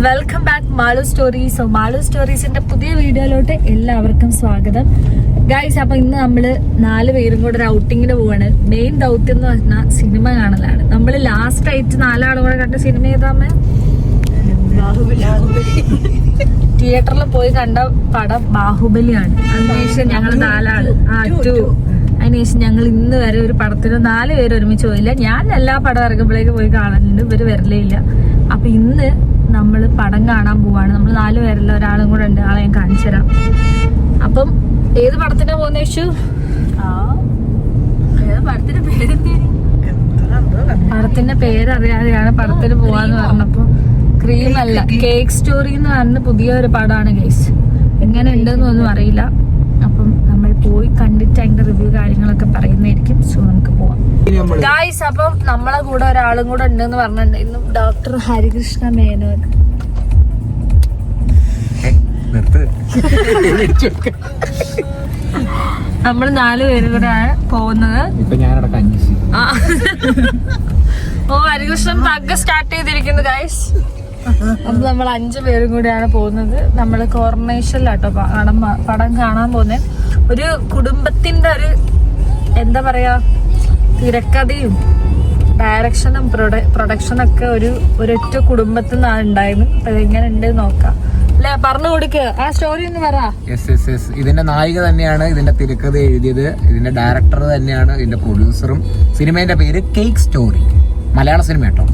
Welcome back Malu stories. So Malu സ്റ്റോറീസിന്റെ പുതിയ വീഡിയോയിലോട്ട് എല്ലാവർക്കും സ്വാഗതം ഗൈസ്. അപ്പൊ ഇന്ന് നമ്മള് 4 പേരും കൂടെ ഒരു ഔട്ടിങ്ങിന് പോവാണ്. മെയിൻ ദൗത്യം എന്ന് പറഞ്ഞാൽ സിനിമ കാണലാണ്. നമ്മള് ലാസ്റ്റ് ആയിട്ട് 4 ആളും കൂടെ കണ്ട സിനിമ ഏതാമേ? തിയേറ്ററിൽ പോയി കണ്ട പടം ബാഹുബലിയാണ്. അതിനുശേഷം ഞങ്ങൾ 4 ആള് 2. അതിനുശേഷം ഞങ്ങൾ ഇന്ന് വരെ ഒരു പടത്തിന് 4 പേര് ഒരുമിച്ച് പോയില്ല. ഞാൻ എല്ലാ പടം ഇറങ്ങുമ്പോഴേക്ക് പോയി കാണുന്നുണ്ട്, ഇവര് വരലേ ഇല്ല. അപ്പൊ ഇന്ന് നമ്മള് പടം കാണാൻ പോവാണ്. നമ്മൾ 4 പേരല്ല, ഒരാളും കൂടെ ഉണ്ട്, ആളെ ഞാൻ കാണിച്ചു തരാം. അപ്പം ഏത് പടത്തിനാ പോകുന്ന യേശു? പടത്തിന്റെ പേരറിയാതെയാണ് പടത്തിന് പോവാന്ന് പറഞ്ഞപ്പോ ക്രീം അല്ല, കേക്ക് സ്റ്റോറി എന്ന് പറഞ്ഞ പുതിയൊരു പടമാണ് ഗൈസ്. എങ്ങനെ ഉണ്ടെന്ന് ഒന്നും അറിയില്ല. അപ്പം നമ്മൾ പോയി കണ്ടിട്ട് അതിന്റെ റിവ്യൂ കാര്യങ്ങളൊക്കെ പറയുന്നതായിരിക്കും. സോ നമുക്ക് പോവാം ഗൈസ്. അപ്പം നമ്മളെ കൂടെ ഒരാളും കൂടെ ഉണ്ടെന്ന് പറഞ്ഞിട്ടുണ്ടായിരുന്നു, ഡോക്ടർ ഹരികൃഷ്ണ മേനോൻ. നമ്മൾ 4 പേരും കൂടെ പോകുന്നത്. ഓ, ഹരികൃഷ്ണൻ തഗ്ഗ സ്റ്റാർട്ട് ചെയ്തിരിക്കുന്നു ഗൈസ്. അപ്പൊ നമ്മൾ 5 പേരും കൂടെയാണ് പോകുന്നത്. നമ്മള് കോർണേഷനിലാട്ടോ പടം കാണാൻ പോകുന്നത്. ഒരു കുടുംബത്തിന്റെ ഒരു എന്താ പറയാ, തിരക്കഥയും ഡയറക്ഷനും പ്രൊഡക്ഷനൊക്കെ ഒരൊറ്റ കുടുംബത്തിൽ നിന്നാണ് ഉണ്ടായിരുന്നു. അപ്പൊ എങ്ങനെ ഉണ്ട് നോക്കാം അല്ലെ, പറഞ്ഞു കൊടുക്കുക. ആ സ്റ്റോറി ഒന്ന് പറ. ഇതിന്റെ നായിക തന്നെയാണ് ഇതിന്റെ തിരക്കഥ എഴുതിയത്, ഇതിന്റെ ഡയറക്ടർ തന്നെയാണ് ഇതിന്റെ പ്രൊഡ്യൂസറും. സിനിമയുടെ പേര് കേക്ക് സ്റ്റോറി, മലയാള സിനിമ കേട്ടോ.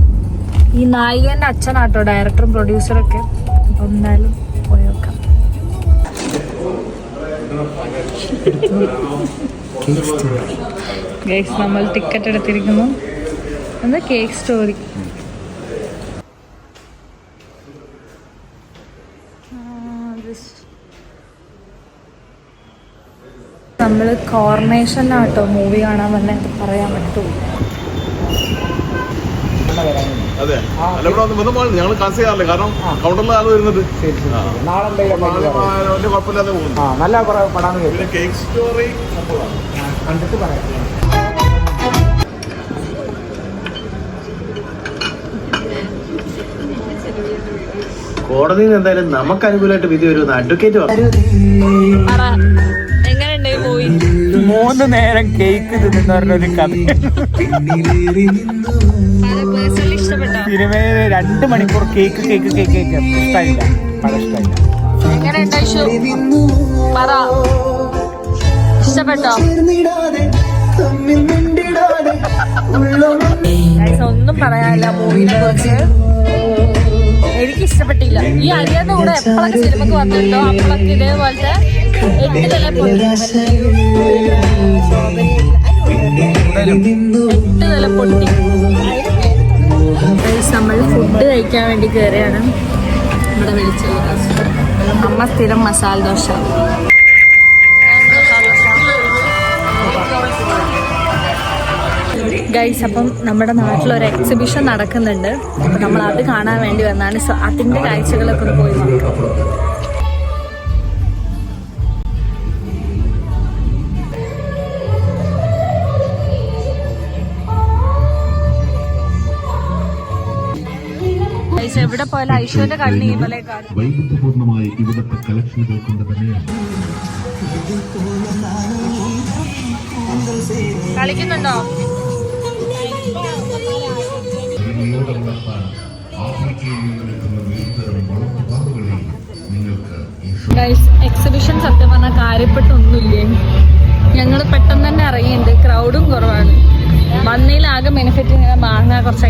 ഈ നായികന്റെ അച്ഛനാട്ടോ ഡയറക്ടറും പ്രൊഡ്യൂസറും ഒക്കെ. അപ്പൊ എന്തായാലും പോയി നോക്കാം. നമ്മൾ ടിക്കറ്റ് എടുത്തിരിക്കുന്നു. എന്താ കേക്ക് സ്റ്റോറി. നമ്മള് കോർണേഷനാട്ടോ മൂവി കാണാൻ വന്നെ, പറയാൻ പറ്റുമോ? അതെ, ഞങ്ങൾ കാശ് ചെയ്യാറില്ല, കാരണം കൗണ്ടറിൽ ആൾ വരുന്നത്. കുഴപ്പമില്ലാതെ പോകുന്നു. നല്ല പടാണ്. കേക്ക് സ്റ്റോറി കണ്ടിട്ട് പറയാം. കോടതിയിൽ നിന്ന് എന്തായാലും നമുക്ക് അനുകൂലമായിട്ട് വിധി വരുന്ന അഡ്വക്കേറ്റ് എങ്ങനെയുണ്ട് മൂവി? 3 നേരം കേക്ക് തിന്നുന്നവരുടെ കഥ. സിനിമയിൽ 2 മണിക്കൂർ കേക്ക് കേക്ക് കേക്ക് കേക്ക് ഇഷ്ടമായില്ല, പഴം ഇഷ്ടമായില്ല. എങ്ങനെയുണ്ട് പറ, ഇഷ്ടപ്പെട്ടോ? ഒന്നും പറയാനില്ല മൂവിനെ കുറിച്ച്. എനിക്ക് ഇഷ്ടപ്പെട്ടില്ല. ഈ അറിയാത്ത കൂടെ എപ്പോഴൊക്കെ സിനിമക്ക് വന്നിട്ടോ അപ്പോഴൊക്കെ ഇതേപോലത്തെ 8 നില പൊട്ടി നമ്മൾ ഫുഡ് കഴിക്കാൻ വേണ്ടി കയറിയാണ്. ഇവിടെ വിളിച്ചത് അമ്മ സ്ഥിരം മസാല ദോശ. ഗൈസ്, അപ്പം നമ്മുടെ നാട്ടിലൊരു എക്സിബിഷൻ നടക്കുന്നുണ്ട്. അപ്പം നമ്മൾ അത് കാണാൻ വേണ്ടി വന്നാണ്. സോ അതിൻ്റെ കാഴ്ചകളൊക്കെ ഒന്ന് പോയി നോക്കാം. എവിടെ പോയാലും ഐശ്വര്യ കണ്ണി പോലെ വൈവിധ്യപൂർണമായ ഇവിടുത്തെ കളക്ഷനുകൾ കൊണ്ട് തന്നെയാണ്. കളിക്കുന്നുണ്ടോ? എക്സിബിഷൻ സത്യം പറഞ്ഞാൽ കാര്യപ്പെട്ടൊന്നുമില്ലേ. ഞങ്ങൾ പെട്ടെന്ന് തന്നെ ഇറങ്ങിയിട്ടുണ്ട്. ക്രൗഡും കുറവാണ്. മണ്ണയിലാകെ ബെനിഫിറ്റ് ഇങ്ങനെ മാങ്ങ കുറച്ച്